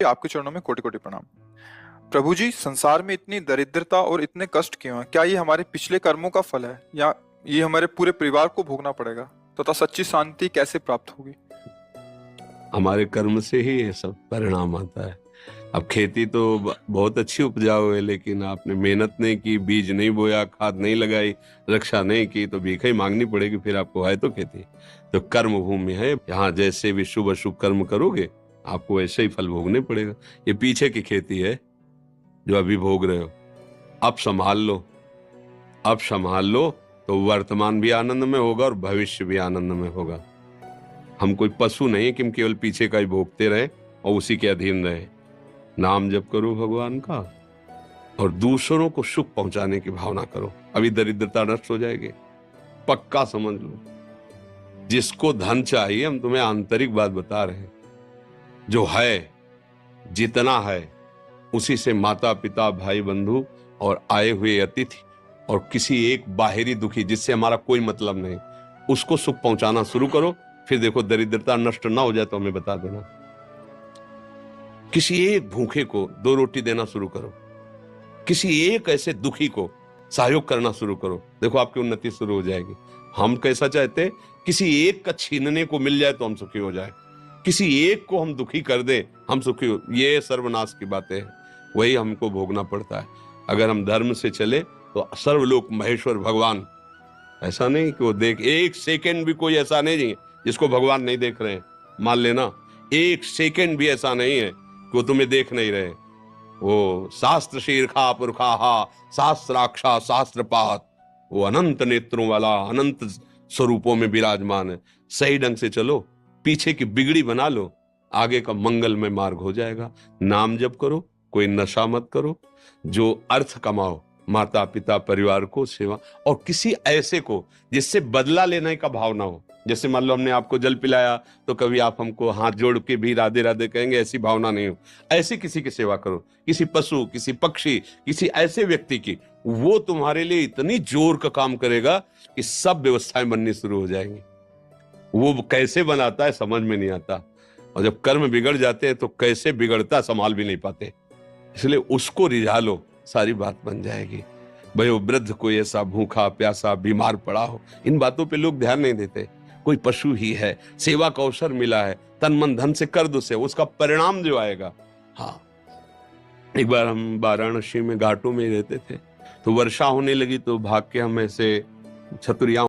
कि आपके चरणों में कोटि कोटि प्रणाम। प्रभु जी, संसार में इतनी दरिद्रता और इतने कष्ट क्यों हैं? क्या ये हमारे पिछले कर्मों का फल है या ये हमारे पूरे परिवार को भोगना पड़ेगा? तथा सच्ची शांति कैसे प्राप्त होगी? हमारे कर्म से ही ये सब परिणाम आता है। अब खेती तो बहुत अच्छी उपजाऊ है, लेकिन आपने मेहनत नहीं की, बीज नहीं बोया, खाद नहीं लगाई, रक्षा नहीं की, तो भीख ही मांगनी पड़ेगी। फिर आपको है तो खेती। तो कर्म भूमि है, यहाँ जैसे भी शुभ अशुभ कर्म करोगे आपको वैसे ही फल भोगने पड़ेगा। ये पीछे की खेती है जो अभी भोग रहे हो। अब संभाल लो, अब संभाल लो तो वर्तमान भी आनंद में होगा और भविष्य भी आनंद में होगा। हम कोई पशु नहीं कि हम केवल पीछे का ही भोगते रहे और उसी के अधीन रहे। नाम जप करो भगवान का और दूसरों को सुख पहुंचाने की भावना करो, अभी दरिद्रता नष्ट हो जाएगी। पक्का समझ लो। जिसको धन चाहिए, हम तुम्हें आंतरिक बात बता रहे हैं, जो है जितना है उसी से माता पिता भाई बंधु और आए हुए अतिथि और किसी एक बाहरी दुखी जिससे हमारा कोई मतलब नहीं, उसको सुख पहुंचाना शुरू करो। फिर देखो दरिद्रता नष्ट ना हो जाए तो हमें बता देना। किसी एक भूखे को 2 रोटी देना शुरू करो, किसी एक ऐसे दुखी को सहयोग करना शुरू करो, देखो आपकी उन्नति शुरू हो जाएगी। हम कैसा चाहते, किसी एक का छीनने को मिल जाए तो हम सुखी हो जाए, किसी एक को हम दुखी कर दे हम सुखी हो, ये सर्वनाश की बातें हैं। वही हमको भोगना पड़ता है। अगर हम धर्म से चले तो सर्वलोक महेश्वर भगवान, ऐसा नहीं कि वो देख, एक सेकेंड भी कोई ऐसा नहीं है जिसको भगवान नहीं देख रहे हैं। मान लेना, एक सेकेंड भी ऐसा नहीं है कि वो तुम्हें देख नहीं रहे। वो शास्त्र शीर्षा पुरखा शास्त्राक्षा शास्त्रपात, वो अनंत नेत्रों वाला अनंत स्वरूपों में विराजमान है। सही ढंग से चलो, पीछे की बिगड़ी बना लो, आगे का मंगलमय मार्ग हो जाएगा। नाम जप करो, कोई नशा मत करो, जो अर्थ कमाओ, माता पिता परिवार को सेवा, और किसी ऐसे को जिससे बदला लेने का भाव ना हो। जैसे मान लो हमने आपको जल पिलाया तो कभी आप हमको हाथ जोड़ के भी राधे राधे कहेंगे, ऐसी भावना नहीं हो। ऐसी किसी की सेवा करो, किसी पशु, किसी पक्षी, किसी ऐसे व्यक्ति की, वो तुम्हारे लिए इतनी जोर का काम करेगा कि सब व्यवस्थाएं बननी शुरू हो जाएंगी। वो कैसे बनाता है समझ में नहीं आता, और जब कर्म बिगड़ जाते हैं तो कैसे बिगड़ता संभाल भी नहीं पाते। इसलिए उसको रिझा लो, सारी बात बन जाएगी। भाई वो वृद्ध कोई ऐसा भूखा प्यासा बीमार पड़ा हो, इन बातों पे लोग ध्यान नहीं देते। कोई पशु ही है, सेवा का अवसर मिला है, तन मन धन से कर दो से, उसका परिणाम जो आएगा। हाँ, एक बार हम वाराणसी में घाटों में रहते थे, तो वर्षा होने लगी तो भाग के हम ऐसे छतुरिया